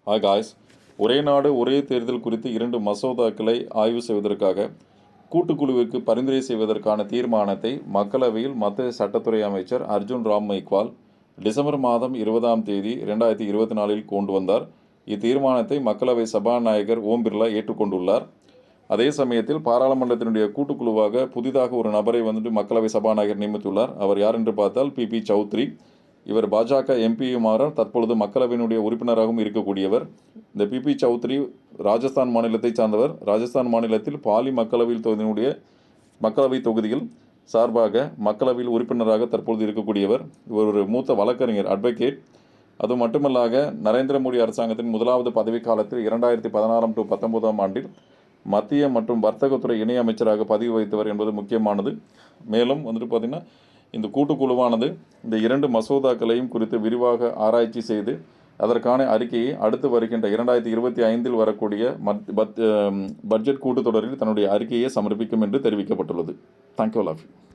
Hi guys. ஒரே நாடு ஒரே தேர்தல் குறித்து 2 மசோதாக்களை ஆய்வு செய்வதற்காக கூட்டுக்குழுவிற்கு பரிந்துரை செய்வதற்கான தீர்மானத்தை மக்களவையில் மத்திய சட்டத்துறை அமைச்சர் அர்ஜுன் ராம் மெக்வால் டிசம்பர் மாதம் 20ஆம் தேதி 2024 கொண்டு வந்தார். இத்தீர்மானத்தை மக்களவை சபாநாயகர் ஓம் பிர்லா ஏற்றுக்கொண்டுள்ளார். அதே சமயத்தில் பாராளுமன்றத்தினுடைய கூட்டுக்குழுவாக புதிதாக ஒரு நபரை மக்களவை சபாநாயகர் நியமித்துள்ளார். அவர் யார் என்று பார்த்தால் பி சௌத்ரி. இவர் பாஜக எம்பியுமாற தற்பொழுது மக்களவையினுடைய உறுப்பினராகவும் இருக்கக்கூடியவர். இந்த பி சௌத்ரி ராஜஸ்தான் மாநிலத்தை சார்ந்தவர். ராஜஸ்தான் மாநிலத்தில் பாலி மக்களவை தொகுதியில் சார்பாக மக்களவையில் உறுப்பினராக தற்பொழுது இருக்கக்கூடியவர். இவர் ஒரு மூத்த வழக்கறிஞர், அட்வொகேட். அது மட்டுமல்லாக நரேந்திர மோடி அரசாங்கத்தின் முதலாவது பதவிக்காலத்தில் 2016 to 19 ஆண்டில் மத்திய மற்றும் வர்த்தகத்துறை இணை அமைச்சராக பதவி வகித்தவர் என்பது முக்கியமானது. மேலும் பார்த்திங்கன்னா இந்த கூட்டுக்குழுவானது இந்த 2 மசோதாக்களையும் குறித்து விரிவாக ஆராய்ச்சி செய்து அதற்கான அறிக்கையை அடுத்து வருகின்ற 2025 வரக்கூடிய பட்ஜெட் கூட்டத்தொடரில் தன்னுடைய அறிக்கையை சமர்ப்பிக்கும் என்று தெரிவிக்கப்பட்டுள்ளது. Thank you all of you.